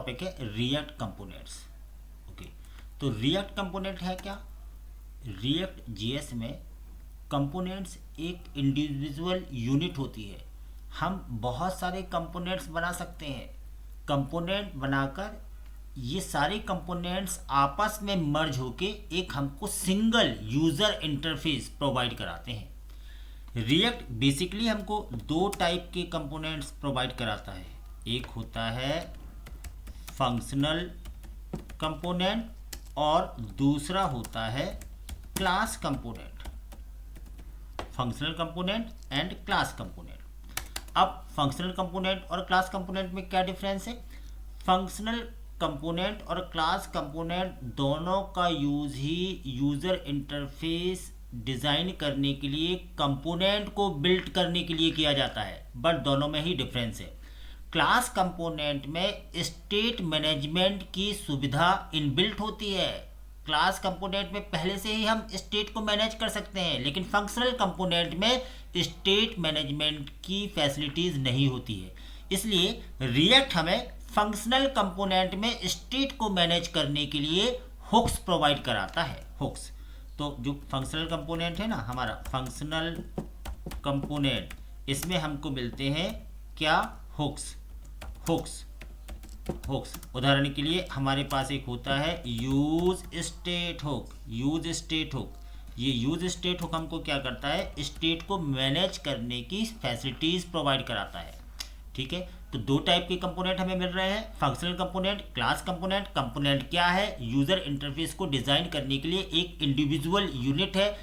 Topic है react components. Okay, तो react component है क्या? रिएक्ट जीएस में कंपोनेंट्स एक इंडिविजुअल यूनिट होती है। हम बहुत सारे कंपोनेंट्स बना सकते हैं। कंपोनेंट बनाकर ये सारे कंपोनेंट्स आपस में मर्ज होके एक हमको सिंगल यूज़र इंटरफेस प्रोवाइड कराते हैं। रिएक्ट बेसिकली हमको दो टाइप के कंपोनेंट्स प्रोवाइड कराता है। एक होता है फंक्शनल कंपोनेंट और दूसरा होता है class component. Functional component and class component. अब फंक्शनल कंपोनेंट और क्लास कंपोनेंट में क्या डिफरेंस है? फंक्शनल कंपोनेंट और क्लास कंपोनेंट दोनों का यूज ही यूज़र इंटरफेस डिज़ाइन करने के लिए, कंपोनेंट को बिल्ड करने के लिए किया जाता है, बट दोनों में ही डिफरेंस है। क्लास कंपोनेंट में स्टेट मैनेजमेंट की सुविधा इनबिल्ट होती है। क्लास कंपोनेंट में पहले से ही हम स्टेट को मैनेज कर सकते हैं, लेकिन फंक्शनल कंपोनेंट में स्टेट मैनेजमेंट की फैसिलिटीज़ नहीं होती है। इसलिए रिएक्ट हमें फंक्शनल कंपोनेंट में स्टेट को मैनेज करने के लिए हुक्स प्रोवाइड कराता है। हुक्स, तो जो फंक्शनल कंपोनेंट है ना, हमारा फंक्शनल कंपोनेंट, इसमें हमको मिलते हैं क्या? हुक्स। हुक्स हुक्स उदाहरण के लिए हमारे पास एक होता है use state hook. Use state hook, ये यूज स्टेट हुक हमको क्या करता है? स्टेट को मैनेज करने की फैसिलिटीज़ प्रोवाइड कराता है। ठीक है, तो दो टाइप के कंपोनेंट हमें मिल रहे हैं, functional component, class component. Component क्या है? यूज़र इंटरफेस को डिज़ाइन करने के लिए एक इंडिविजुअल यूनिट है।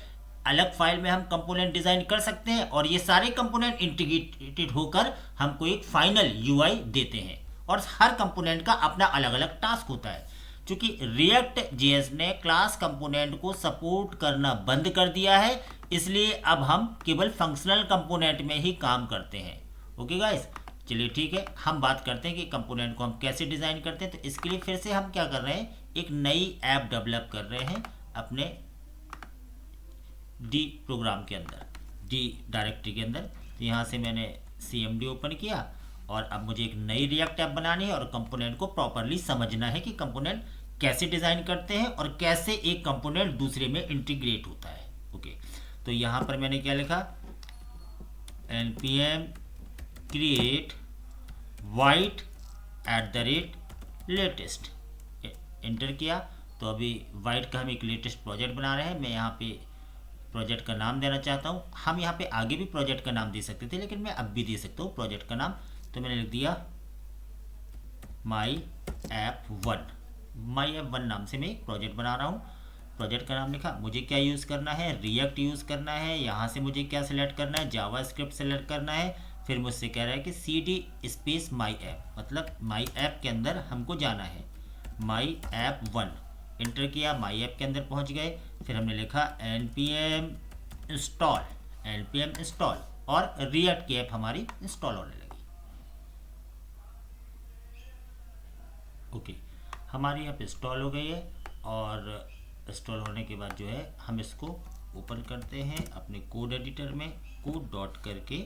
अलग फाइल में हम कंपोनेंट डिज़ाइन कर सकते हैं और ये सारे कंपोनेंट इंटीग्रेटेड होकर हमको एक फाइनल यूआई देते हैं, और हर कंपोनेंट का अपना अलग अलग टास्क होता है। क्योंकि रिएक्ट जेएस ने क्लास कंपोनेंट को सपोर्ट करना बंद कर दिया है, इसलिए अब हम केवल फंक्शनल कंपोनेंट में ही काम करते हैं। ओके गाइस, चलिए ठीक है, हम बात करते हैं कि कंपोनेंट को हम कैसे डिज़ाइन करते हैं। तो इसके लिए फिर से हम क्या कर रहे हैं? एक नई ऐप डेवलप कर रहे हैं अपने डी प्रोग्राम के अंदर, डी डायरेक्टरी के अंदर। तो यहाँ से मैंने CMD ओपन किया और अब मुझे एक नई रिएक्ट ऐप बनानी है और कंपोनेंट को प्रॉपरली समझना है कि कंपोनेंट कैसे डिज़ाइन करते हैं और कैसे एक कंपोनेंट दूसरे में इंटीग्रेट होता है। ओके, तो यहाँ पर मैंने क्या लिखा? npm create white @latest enter किया। तो अभी वाइट का हम एक लेटेस्ट प्रोजेक्ट बना रहे हैं। मैं यहाँ पे प्रोजेक्ट का नाम देना चाहता हूँ। हम यहाँ पे आगे भी प्रोजेक्ट का नाम दे सकते थे, लेकिन मैं अब भी दे सकता हूँ प्रोजेक्ट का नाम। तो मैंने लिख दिया माई ऐप 1। माई ऐप 1 नाम से मैं एक प्रोजेक्ट बना रहा हूँ। प्रोजेक्ट का नाम लिखा। मुझे क्या यूज़ करना है? रिएक्ट यूज़ करना है। यहाँ से मुझे क्या सिलेक्ट करना है? जावास्क्रिप्ट सेलेक्ट करना है। फिर मुझसे कह रहा है कि CD स्पेस माई ऐप, मतलब माई ऐप के अंदर हमको जाना है। माई ऐप 1 एंटर किया, माई ऐप के अंदर पहुंच गए। फिर हमने लिखा npm इंस्टॉल और रिएक्ट की ऐप हमारी इंस्टॉल होने लगी। ओके, हमारी ऐप इंस्टॉल हो गई है और इंस्टॉल होने के बाद जो है हम इसको ओपन करते हैं अपने कोड एडिटर में। कोड डॉट करके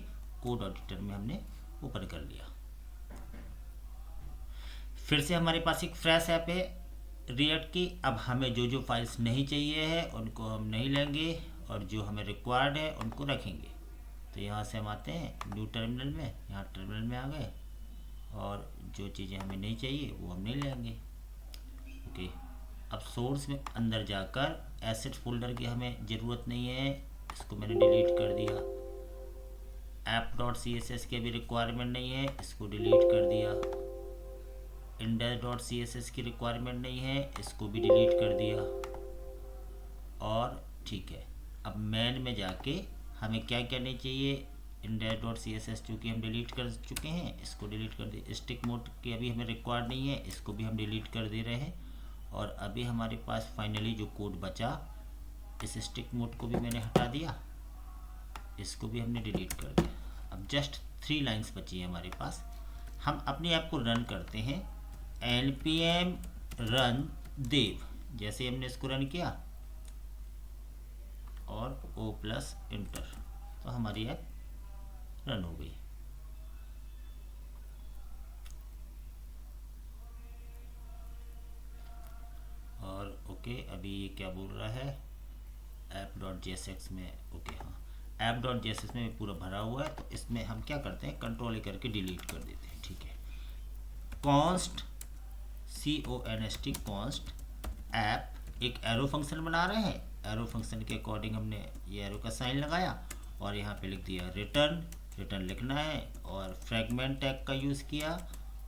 कोड एडिटर में हमने ओपन कर लिया। फिर से हमारे पास एक फ्रेश ऐप है रिएक्ट की। अब हमें जो जो फाइल्स नहीं चाहिए है उनको हम नहीं लेंगे और जो हमें रिक्वायर्ड है उनको रखेंगे। तो यहाँ से हम आते हैं न्यू टर्मिनल में, यहाँ टर्मिनल में आ गए और जो चीज़ें हमें नहीं चाहिए वो हम नहीं लेंगे। ओके, अब सोर्स में अंदर जाकर एसेट फोल्डर की हमें ज़रूरत नहीं है, इसको मैंने डिलीट कर दिया। app.css की भी रिक्वायरमेंट नहीं है, इसको डिलीट कर दिया। index.css की रिक्वायरमेंट नहीं है, इसको भी डिलीट कर दिया। और ठीक है, अब मेन में जाके हमें क्या करनी चाहिए? index.css चूँकि हम डिलीट कर चुके हैं, इसको डिलीट कर दिए। स्टिक मोड की अभी हमें रिक्वायर्ड नहीं है, इसको भी हम डिलीट कर दे रहे हैं। और अभी हमारे पास फाइनली जो कोड बचा, इस स्टिक मोड को भी मैंने हटा दिया, इसको भी हमने डिलीट कर दिया। अब जस्ट 3 लाइन्स बची है हमारे पास। हम अपनी ऐप को रन करते हैं। npm run dev, जैसे हमने इसको रन किया और O+ इंटर, तो हमारी ऐप रन हो गई। ओके, अभी ये क्या बोल रहा है, app.jsx में, ओके हाँ, app.jsx में पूरा भरा हुआ है। तो इसमें हम क्या करते हैं, कंट्रोल ए करके डिलीट कर देते हैं, ठीक है। कॉन्स्ट CONST कॉन्स्ट ऐप, एक एरो फंक्शन बना रहे हैं। एरो फंक्शन के अकॉर्डिंग हमने ये एरो का साइन लगाया और यहाँ पे लिख दिया रिटर्न, रिटर्न लिखना है, और फ्रैगमेंट टैग का यूज़ किया,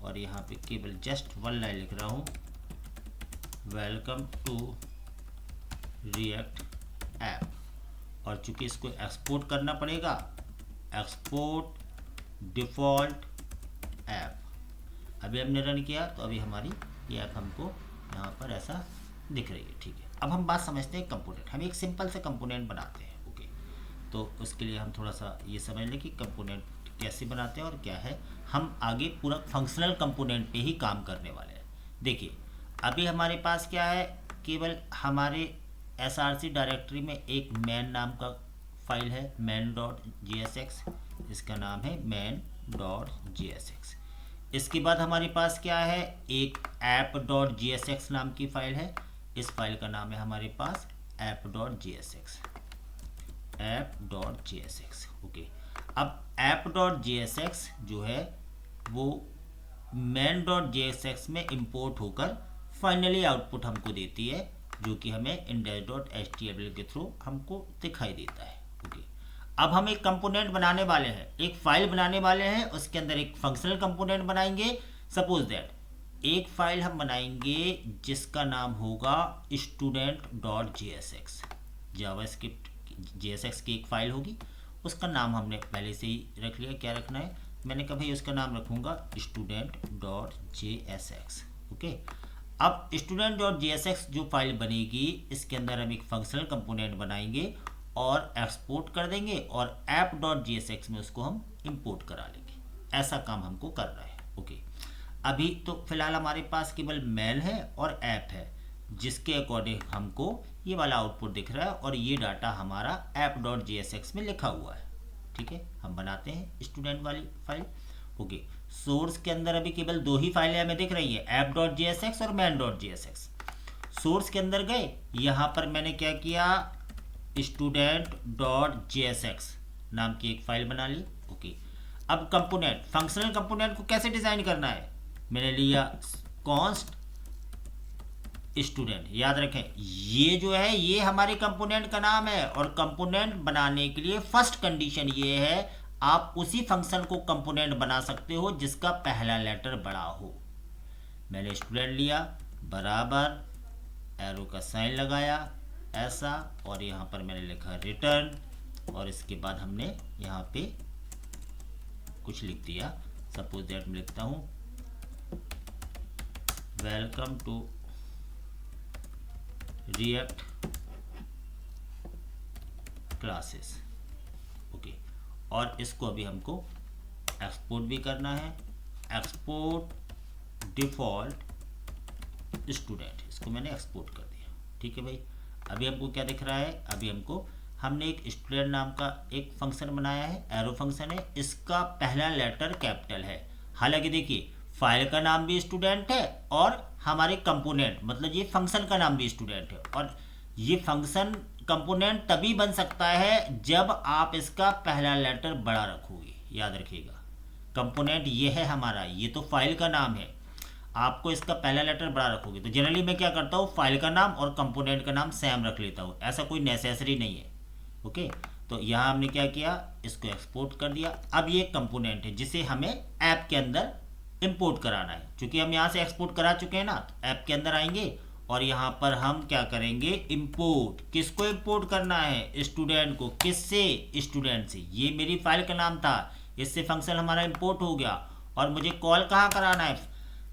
और यहाँ पे केवल जस्ट वन लाइन लिख रहा हूँ, वेलकम टू रिएक्ट ऐप। और चूंकि इसको एक्सपोर्ट करना पड़ेगा, एक्सपोर्ट डिफ़ॉल्ट ऐप। अभी हमने रन किया तो अभी हमारी ये ऐप हमको यहाँ पर ऐसा दिख रही है, ठीक है। अब हम बात समझते हैं कंपोनेंट। हम एक सिंपल से कंपोनेंट बनाते हैं, ओके। तो उसके लिए हम थोड़ा सा ये समझ लें कि कंपोनेंट कैसे बनाते हैं और क्या है। हम आगे पूरा फंक्शनल कंपोनेंट पे ही काम करने वाले हैं। देखिए अभी हमारे पास क्या है, केवल हमारे src डायरेक्टरी में एक मैन नाम का फाइल है, main.jsx, इसका नाम है main.jsx। इसके बाद हमारे पास क्या है, एक app.jsx नाम की फाइल है। इस फाइल का नाम है हमारे पास app.jsx, app.jsx, ओके। अब app.jsx जो है वो main.jsx में इंपोर्ट होकर फाइनली आउटपुट हमको देती है, जो कि हमें index.html के थ्रू हमको दिखाई देता है, ओके। अब हम एक कंपोनेंट बनाने वाले हैं, एक फाइल बनाने वाले हैं, उसके अंदर एक फंक्शनल कंपोनेंट बनाएंगे। सपोज दैट एक फाइल हम बनाएंगे जिसका नाम होगा student.jsx, जावास्क्रिप्ट JSX की एक फाइल होगी, उसका नाम हमने पहले से ही रख लिया। क्या रखना है, मैंने कहा भाई उसका नाम रखूँगा student.jsx, ओके। अब student.jsx जो फाइल बनेगी, इसके अंदर हम एक फंक्शनल कंपोनेंट बनाएंगे और एक्सपोर्ट कर देंगे, और app.jsx में उसको हम इंपोर्ट करा लेंगे। ऐसा काम हमको करना है, ओके। अभी तो फिलहाल हमारे पास केवल मेल है और ऐप है, जिसके अकॉर्डिंग हमको ये वाला आउटपुट दिख रहा है, और ये डाटा हमारा app.jsx में लिखा हुआ है, ठीक है। हम बनाते हैं स्टूडेंट वाली फाइल, ओके। सोर्स के अंदर अभी केवल दो ही फाइलें हमें दिख रही है, app.jsx और main.jsx। सोर्स के अंदर गए, यहाँ पर मैंने क्या किया, student.jsx नाम की एक फाइल बना ली, ओके। अब कंपोनेंट, फंक्शनल कंपोनेंट को कैसे डिजाइन करना है, मैंने लिया कॉन्स्ट स्टूडेंट। याद रखें ये जो है ये हमारे कंपोनेंट का नाम है, और कंपोनेंट बनाने के लिए फर्स्ट कंडीशन ये है, आप उसी फंक्शन को कंपोनेंट बना सकते हो जिसका पहला लेटर बड़ा हो। मैंने स्टूडेंट लिया, बराबर एरो का साइन लगाया ऐसा, और यहाँ पर मैंने लिखा रिटर्न, और इसके बाद हमने यहाँ पे कुछ लिख दिया। सपोज दैट मैं लिखता हूँ welcome to React classes, okay. और इसको अभी हमको एक्सपोर्ट भी करना है, एक्सपोर्ट डिफ़ॉल्ट स्टूडेंट, इसको मैंने एक्सपोर्ट कर दिया, ठीक है भाई। अभी हमको क्या दिख रहा है, अभी हमको हमने एक स्टूडेंट नाम का एक फंक्शन बनाया है, एरो फंक्शन है, इसका पहला लेटर कैपिटल है। हालांकि देखिए फाइल का नाम भी स्टूडेंट है और हमारे कंपोनेंट मतलब ये फंक्शन का नाम भी स्टूडेंट है, और ये फंक्शन कंपोनेंट तभी बन सकता है जब आप इसका पहला लेटर बड़ा रखोगे। याद रखिएगा कंपोनेंट ये है हमारा, ये तो फाइल का नाम है, आपको इसका पहला लेटर बड़ा रखोगे। तो जनरली मैं क्या करता हूँ, फाइल का नाम और कंपोनेंट का नाम सेम रख लेता हूँ, ऐसा कोई नेसेसरी नहीं है, ओके। तो यहाँ हमने क्या किया, इसको एक्सपोर्ट कर दिया। अब ये कंपोनेंट है जिसे हमें ऐप के अंदर इंपोर्ट कराना है। क्योंकि हम यहाँ से एक्सपोर्ट करा चुके हैं ना, तो ऐप के अंदर आएंगे और यहाँ पर हम क्या करेंगे, इंपोर्ट। किसको इंपोर्ट करना है, स्टूडेंट को। किससे, स्टूडेंट से। ये मेरी फाइल का नाम था, इससे फंक्शन हमारा इंपोर्ट हो गया। और मुझे कॉल कहाँ कराना है,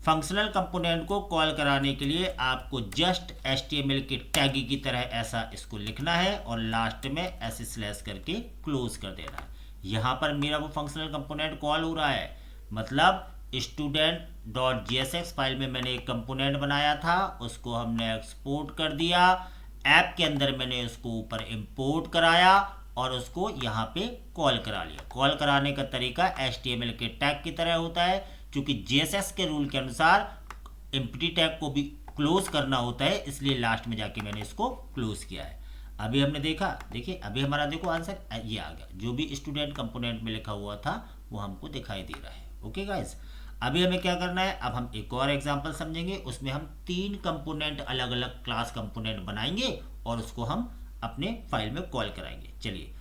फंक्शनल कंपोनेंट को कॉल कराने के लिए आपको जस्ट HTML के टैग की तरह ऐसा इसको लिखना है और लास्ट में ऐसे स्लैश करके क्लोज कर देना है। यहाँ पर मेरा वो फंक्शनल कंपोनेंट कॉल हो रहा है, मतलब student.jsx फाइल में मैंने एक कंपोनेंट बनाया था, उसको हमने एक्सपोर्ट कर दिया। ऐप के अंदर मैंने उसको ऊपर इंपोर्ट कराया और उसको यहाँ पे कॉल करा लिया। कॉल कराने का तरीका HTML के टैग की तरह होता है, क्योंकि JSX के रूल के अनुसार एम्प्टी टैग को भी क्लोज करना होता है, इसलिए लास्ट में जाके मैंने इसको क्लोज किया है। अभी हमने देखा, देखिए अभी हमारा देखो आंसर ये आ गया, जो भी स्टूडेंट कंपोनेंट में लिखा हुआ था वो हमको दिखाई दे रहा है। ओके गाइस, अभी हमें क्या करना है, अब हम एक और एग्जांपल समझेंगे, उसमें हम 3 कंपोनेंट अलग अलग क्लास कंपोनेंट बनाएंगे और उसको हम अपने फाइल में कॉल कराएंगे। चलिए,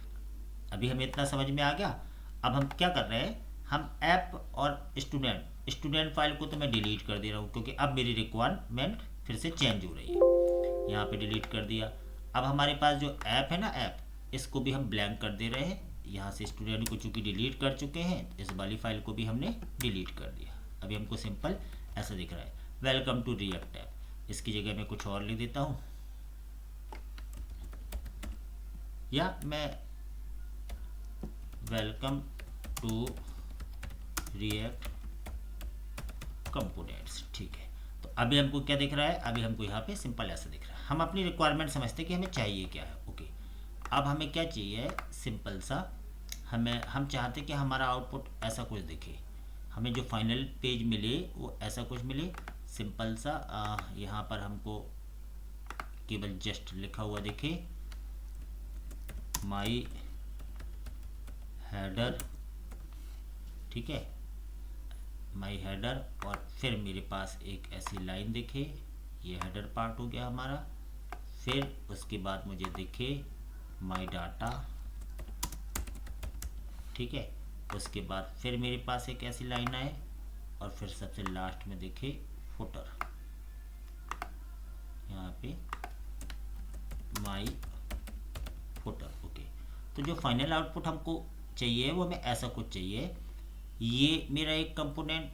अभी हमें इतना समझ में आ गया। अब हम क्या कर रहे हैं, हम ऐप और स्टूडेंट फाइल को तो मैं डिलीट कर दे रहा हूँ, क्योंकि अब मेरी रिक्वायरमेंट फिर से चेंज हो रही है। यहाँ पे डिलीट कर दिया। अब हमारे पास जो ऐप है ना, ऐप, इसको भी हम ब्लैंक कर दे रहे हैं। यहाँ से स्टूडेंट को चूंकि डिलीट कर चुके हैं, इस वाली फाइल को भी हमने डिलीट कर दिया। अभी हमको सिंपल ऐसा दिख रहा है, वेलकम टू रिएक्ट ऐप। इसकी जगह मैं कुछ और लिख देता हूँ, या मैं वेलकम टू रिएक्ट कंपोनेंट्स, ठीक है। तो अभी हमको क्या दिख रहा है, अभी हमको यहाँ पे सिंपल ऐसा दिख रहा है। हम अपनी रिक्वायरमेंट समझते हैं कि हमें चाहिए क्या है। ओके, अब हमें क्या चाहिए, सिंपल सा हम चाहते कि हमारा आउटपुट ऐसा कुछ दिखे, हमें जो फाइनल पेज मिले वो ऐसा कुछ मिले। सिंपल सा यहाँ पर हमको केवल जस्ट लिखा हुआ दिखे, माई हेडर, ठीक है, माई हेडर, और फिर मेरे पास एक ऐसी लाइन दिखे, ये हेडर पार्ट हो गया हमारा। फिर उसके बाद मुझे दिखे माई डाटा, ठीक है। उसके बाद फिर मेरे पास एक ऐसी लाइन आए और फिर सबसे लास्ट में दिखे फुटर, यहाँ पे माई फुटर। ओके, तो जो फाइनल आउटपुट हमको चाहिए वो हमें ऐसा कुछ चाहिए। ये मेरा एक कंपोनेंट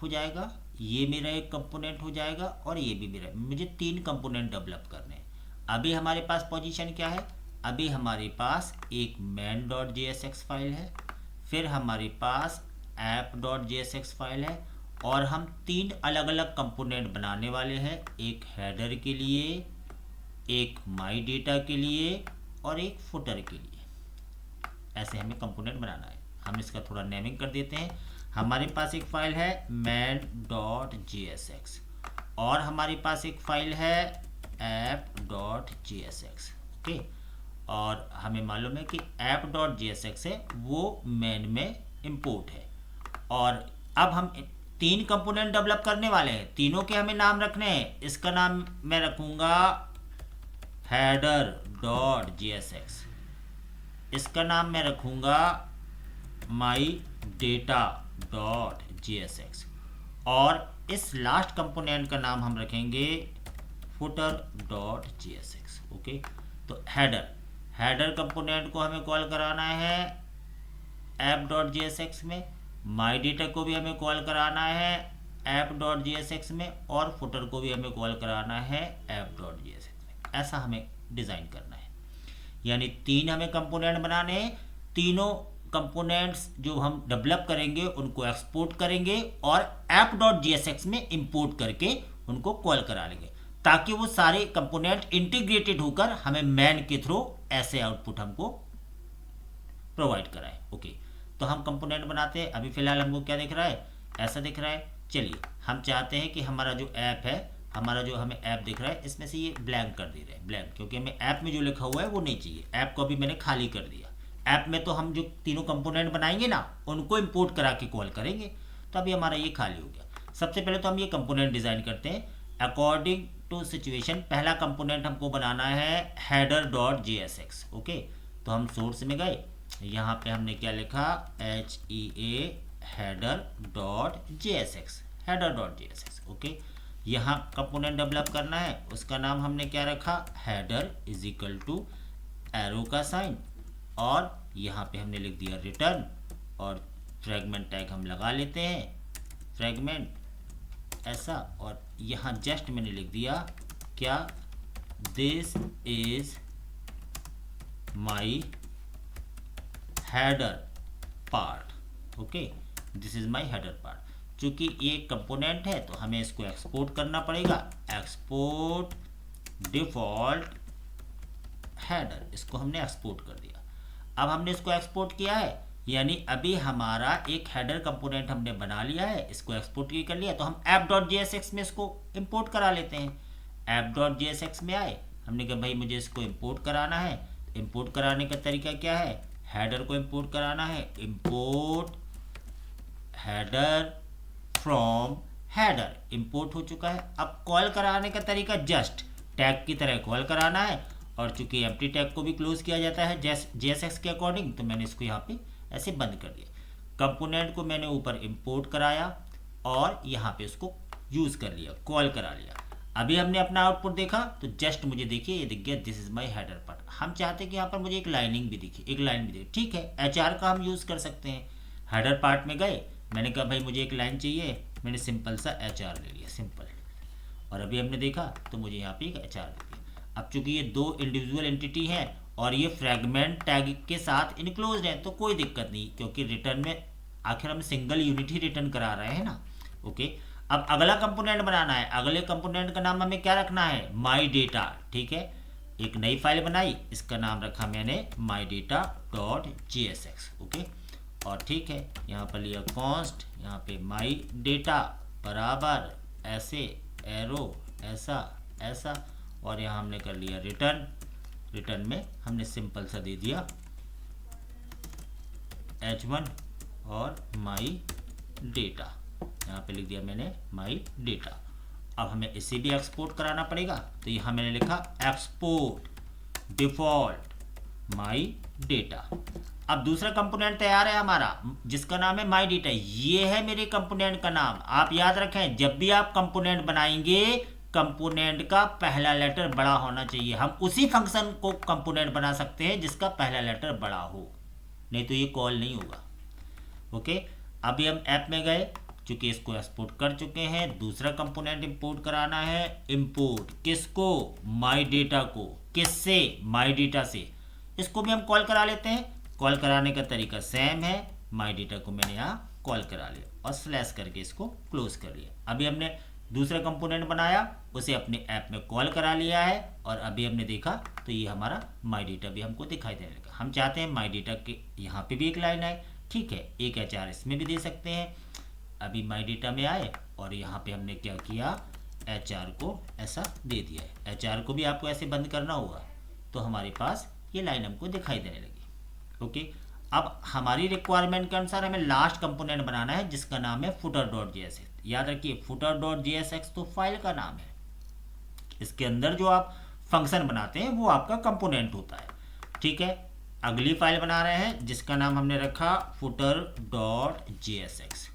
हो जाएगा, ये मेरा एक कंपोनेंट हो जाएगा, और ये भी मेरा, मुझे 3 कंपोनेंट डेवलप करने हैं। अभी हमारे पास पोजीशन क्या है, अभी हमारे पास एक main.jsx फाइल है, फिर हमारे पास app.jsx फाइल है, और हम 3 अलग अलग कंपोनेंट बनाने वाले हैं, एक हेडर के लिए, एक माई डेटा के लिए, और एक फुटर के लिए। ऐसे हमें कंपोनेंट बनाना है। हम इसका थोड़ा नेमिंग कर देते हैं। हमारे पास एक फाइल है main.jsx, और हमारे पास एक फाइल है app.jsx। ओके, और हमें मालूम है कि app.jsx है वो मेन में इंपोर्ट है। और अब हम 3 कंपोनेंट डेवलप करने वाले हैं, तीनों के हमें नाम रखने हैं। इसका नाम मैं रखूँगा header.jsx, इसका नाम मैं रखूँगा myData.jsx, और इस लास्ट कंपोनेंट का नाम हम रखेंगे footer.jsx। ओके, तो हेडर कंपोनेंट को हमें कॉल कराना है app.jsx में, myData को भी हमें कॉल कराना है app.jsx में, और फुटर को भी हमें कॉल कराना है app.jsx में। ऐसा हमें डिज़ाइन करना है, यानी 3 हमें कंपोनेंट बनाने हैं। तीनों कंपोनेंट्स जो हम डेवलप करेंगे उनको एक्सपोर्ट करेंगे और app.jsx में इंपोर्ट करके उनको कॉल करा लेंगे, ताकि वो सारे कंपोनेंट इंटीग्रेटेड होकर हमें मैन के थ्रू ऐसे आउटपुट हमको प्रोवाइड कराए। ओके, तो हम कंपोनेंट बनाते हैं। अभी फिलहाल हमको क्या दिख रहा है, ऐसा दिख रहा है। चलिए, हम चाहते हैं कि हमारा जो ऐप है, हमारा जो हमें ऐप दिख रहा है, इसमें से ये ब्लैंक कर दे रहे हैं, ब्लैंक, क्योंकि हमें ऐप में जो लिखा हुआ है वो नहीं चाहिए। ऐप को अभी मैंने खाली कर दिया। ऐप में तो हम जो तीनों कंपोनेंट बनाएंगे ना, उनको इंपोर्ट करा के कॉल करेंगे। तो अभी हमारा ये खाली हो गया। सबसे पहले तो हम ये कंपोनेंट डिज़ाइन करते हैं अकॉर्डिंग टू सिचुएशन। पहला कंपोनेंट हमको बनाना है header.jsx। ओके, तो हम सोर्स में गए, यहाँ पे हमने क्या लिखा, HEA header.jsx, header.jsx। ओके, यहाँ कंपोनेंट डेवलप करना है, उसका नाम हमने क्या रखा, header is equal to arrow का साइन, और यहाँ पे हमने लिख दिया रिटर्न, और फ्रेगमेंट टैग हम लगा लेते हैं, फ्रेगमेंट ऐसा, और यहाँ जस्ट मैंने लिख दिया क्या, this is my header part. Okay, this is my header part. चूंकि ये कंपोनेंट है तो हमें इसको एक्सपोर्ट करना पड़ेगा, एक्सपोर्ट डिफॉल्ट हेडर, इसको हमने एक्सपोर्ट कर दिया। अब हमने इसको एक्सपोर्ट किया है, यानी अभी हमारा एक हेडर कंपोनेंट हमने बना लिया है, इसको एक्सपोर्ट कर लिया। तो हम app.jsx में इसको इंपोर्ट करा लेते हैं। app.jsx में आए, हमने कहा भाई मुझे इसको इंपोर्ट कराना है। इंपोर्ट कराने का तरीका क्या है, हेडर को इंपोर्ट कराना है, import header from header, import हो चुका है। अब कॉल कराने का तरीका जस्ट टैग की तरह कॉल कराना है, और चूंकि एम्प्टी टैग को भी क्लोज किया जाता है JSX के अकॉर्डिंग, तो मैंने इसको यहाँ पे ऐसे बंद कर दिया। कंपोनेंट को मैंने ऊपर इंपोर्ट कराया और यहाँ पे उसको यूज़ कर लिया, कॉल करा लिया। अभी हमने अपना आउटपुट देखा तो जस्ट मुझे देखिए ये दिख गया, this is my header part. हम चाहते हैं कि यहाँ पर मुझे एक लाइनिंग भी दिखे, एक लाइन भी दिखे, ठीक है, HR का हम यूज़ कर सकते हैं। हेडर पार्ट में गए, मैंने कहा भाई मुझे एक लाइन चाहिए, मैंने सिंपल सा HR ले लिया, सिंपल। और अभी हमने देखा तो मुझे यहाँ पे एक HR दे दिया। अब चूंकि ये दो इंडिविजुअल एंटिटी हैं और ये फ्रैगमेंट टैग के साथ इनक्लोज्ड है, तो कोई दिक्कत नहीं, क्योंकि रिटर्न में आखिर हम सिंगल यूनिट ही रिटर्न करा रहे हैं ना। ओके, अब अगला कंपोनेंट बनाना है। अगले कंपोनेंट का नाम हमें क्या रखना है, माई डेटा, ठीक है। एक नई फाइल बनाई, इसका नाम रखा मैंने mydata.jsx, ओके। और ठीक है, यहाँ पर लिया कॉन्स्ट, यहाँ पे माई डेटा बराबर ऐसे एरो ऐसा ऐसा, और यहाँ हमने कर लिया रिटर्न। रिटर्न में हमने सिंपल सा दे दिया h1 और माई डेटा, यहाँ पे लिख दिया मैंने माई डेटा। अब हमें इसे भी एक्सपोर्ट कराना पड़ेगा, तो यहाँ मैंने लिखा एक्सपोर्ट डिफॉल्ट माई डेटा। अब दूसरा कंपोनेंट तैयार है हमारा, जिसका नाम है माई डेटा। ये है मेरे कंपोनेंट का नाम। आप याद रखें, जब भी आप कंपोनेंट बनाएंगे, कंपोनेंट का पहला लेटर बड़ा होना चाहिए। हम उसी फंक्शन को कंपोनेंट बना सकते हैं जिसका पहला लेटर बड़ा हो, नहीं तो ये कॉल नहीं होगा। ओके, अभी हम ऐप में गए, चूंकि इसको एक्सपोर्ट कर चुके हैं, दूसरा कंपोनेंट इंपोर्ट कराना है। इंपोर्ट किसको, माई डेटा को। किससे, माई डेटा से। इसको भी हम कॉल करा लेते हैं। कॉल कराने का तरीका सेम है, माई डेटा को मैंने यहाँ कॉल करा लिया और स्लैश करके इसको क्लोज कर लिया। अभी हमने दूसरा कंपोनेंट बनाया, उसे अपने ऐप में कॉल करा लिया है, और अभी हमने देखा तो ये हमारा माई डेटा भी हमको दिखाई देने लगा। हम चाहते हैं माई डेटा के यहाँ पे भी एक लाइन आए, ठीक है, एक HR इसमें भी दे सकते हैं। अभी माई डेटा में आए और यहाँ पे हमने क्या किया, HR को ऐसा दे दिया है। HR को भी आपको ऐसे बंद करना होगा, तो हमारे पास ये लाइन हमको दिखाई देने लगी। ओके, अब हमारी रिक्वायरमेंट के अनुसार हमें लास्ट कंपोनेंट बनाना है, जिसका नाम है footer.jsx। याद रखिए, footer.jsx तो फाइल का नाम है। इसके अंदर जो आप फंक्शन बनाते हैं वो आपका कंपोनेंट होता है, ठीक है। अगली फाइल बना रहे हैं जिसका नाम हमने रखा footer.jsx।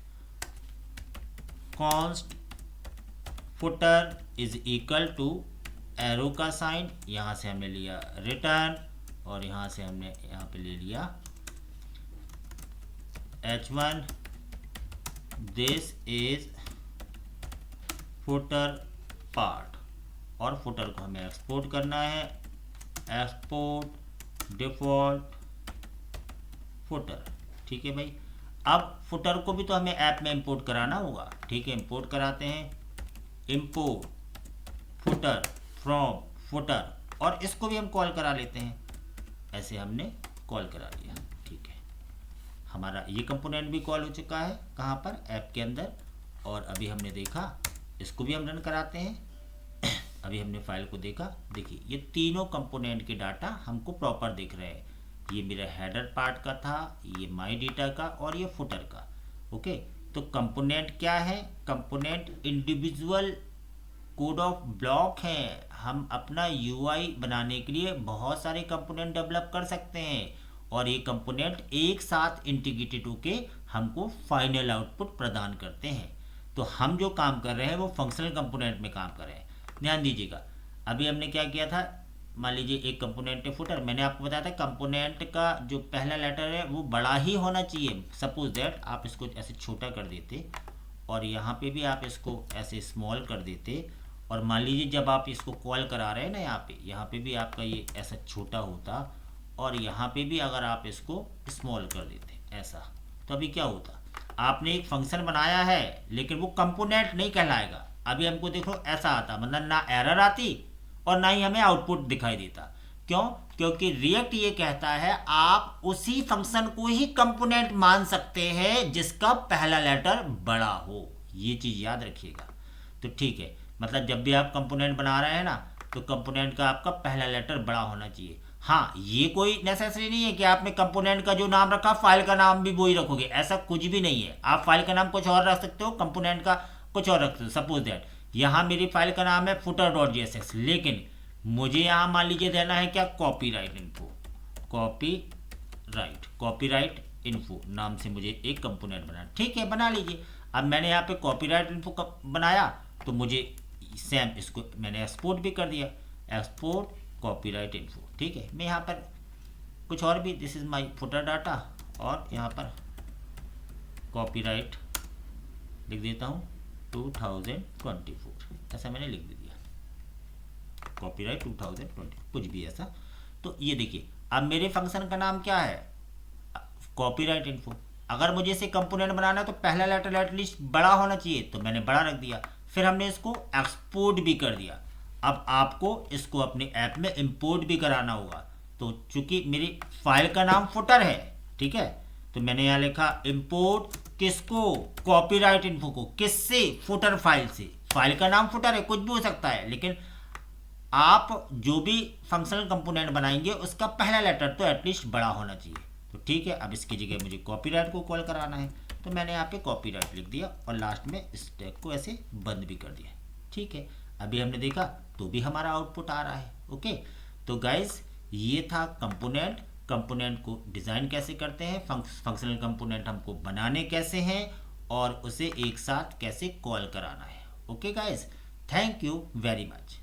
Const footer is equal to arrow का साइन, यहाँ से हमने लिया रिटर्न, और यहाँ से हमने यहाँ पे ले लिया h1, this is footer part, और फुटर को हमें एक्सपोर्ट करना है, एक्सपोर्ट डिफॉल्ट फुटर, ठीक है भाई। अब फुटर को भी तो हमें ऐप में इंपोर्ट कराना होगा, ठीक है, इंपोर्ट कराते हैं, इंपोर्ट फुटर फ्रॉम फुटर, और इसको भी हम कॉल करा लेते हैं। ऐसे हमने कॉल करा लिया, ठीक है। हमारा ये कंपोनेंट भी कॉल हो चुका है, कहाँ पर, ऐप के अंदर। और अभी हमने देखा, इसको भी हम रन कराते हैं। अभी हमने फाइल को देखा, देखिए ये तीनों कंपोनेंट के डाटा हमको प्रॉपर दिख रहे हैं। ये मेरा हेडर पार्ट का था, ये माई डेटा का, और ये फुटर का। ओके, तो कंपोनेंट क्या है, component individual code of block है। हम अपना UI बनाने के लिए बहुत सारे कंपोनेंट डेवलप कर सकते हैं, और ये कंपोनेंट एक साथ इंटीग्रेटेड होके हमको फाइनल आउटपुट प्रदान करते हैं। तो हम जो काम कर रहे हैं वो फंक्शनल कंपोनेंट में काम कर रहे हैं, ध्यान दीजिएगा। अभी हमने क्या किया था, मान लीजिए एक कंपोनेंट है फुटर, मैंने आपको बताया था कंपोनेंट का जो पहला लेटर है वो बड़ा ही होना चाहिए। सपोज दैट आप इसको ऐसे छोटा कर देते, और यहाँ पे भी आप इसको ऐसे स्मॉल कर देते, और मान लीजिए जब आप इसको कॉल करा रहे हैं ना, यहाँ पे भी आपका ये ऐसा छोटा होता, और यहाँ पे भी अगर आप इसको स्मॉल कर देते ऐसा, तो अभी क्या होता, आपने एक फंक्शन बनाया है लेकिन वो कंपोनेंट नहीं कहलाएगा। अभी हमको देखो ऐसा आता, मतलब ना एरर आती और ना ही हमें आउटपुट दिखाई देता। क्यों, क्योंकि रिएक्ट ये कहता है आप उसी फंक्शन को ही कंपोनेंट मान सकते हैं जिसका पहला लेटर बड़ा हो। ये चीज़ याद रखिएगा। तो ठीक है, मतलब जब भी आप कंपोनेंट बना रहे हैं ना, तो कंपोनेंट का आपका पहला लेटर बड़ा होना चाहिए। हाँ, ये कोई नेसेसरी नहीं है कि आपने कंपोनेंट का जो नाम रखा फाइल का नाम भी वही रखोगे, ऐसा कुछ भी नहीं है। आप फाइल का नाम कुछ और रख सकते हो, कंपोनेंट का कुछ और रख सकते हो। सपोज दैट यहाँ मेरी फाइल का नाम है footer.jsx, लेकिन मुझे यहाँ मान लीजिए देना है क्या, कॉपीराइट इन्फो। कॉपीराइट इन्फो नाम से मुझे एक कंपोनेंट बनाना, ठीक है, बना लीजिए। अब मैंने यहाँ पे कॉपीराइट इन्फो बनाया, तो मुझे सेम इसको मैंने एक्सपोर्ट भी कर दिया, एक्सपोर्ट कॉपीराइट इन्फो, ठीक है। मैं यहाँ पर कुछ और भी, this is my footer data, और यहाँ पर कॉपीराइट लिख देता हूँ 2024, ऐसा मैंने लिख दिया, कॉपीराइट 2020, कुछ भी ऐसा। तो ये देखिए, अब मेरे फंक्शन का नाम क्या है, कॉपीराइट इन्फो। अगर मुझे इसे कंपोनेंट बनाना है तो पहला लेटर एटलीस्ट बड़ा होना चाहिए, तो मैंने बड़ा रख दिया। फिर हमने इसको एक्सपोर्ट भी कर दिया। अब आपको इसको अपने ऐप में इंपोर्ट भी कराना होगा। तो चूंकि मेरी फाइल का नाम फुटर है, ठीक है, तो मैंने यहाँ लिखा इंपोर्ट किसको, कॉपीराइट इन्फो को। किससे, फुटर फाइल से। फाइल का नाम फुटर है, कुछ भी हो सकता है, लेकिन आप जो भी फंक्शनल कंपोनेंट बनाएंगे उसका पहला लेटर तो एटलीस्ट बड़ा होना चाहिए। तो ठीक है, अब इसकी जगह मुझे कॉपीराइट को कॉल कराना है, तो मैंने यहाँ पे कॉपीराइट लिख दिया और लास्ट में इस टैग को ऐसे बंद भी कर दिया, ठीक है। अभी हमने देखा तो भी हमारा आउटपुट आ रहा है। ओके, तो गाइज ये था कंपोनेंट। कंपोनेंट को डिज़ाइन कैसे करते हैं, फंक्शनल कंपोनेंट हमको बनाने कैसे हैं, और उसे एक साथ कैसे कॉल कराना है। Okay guys, thank you very much.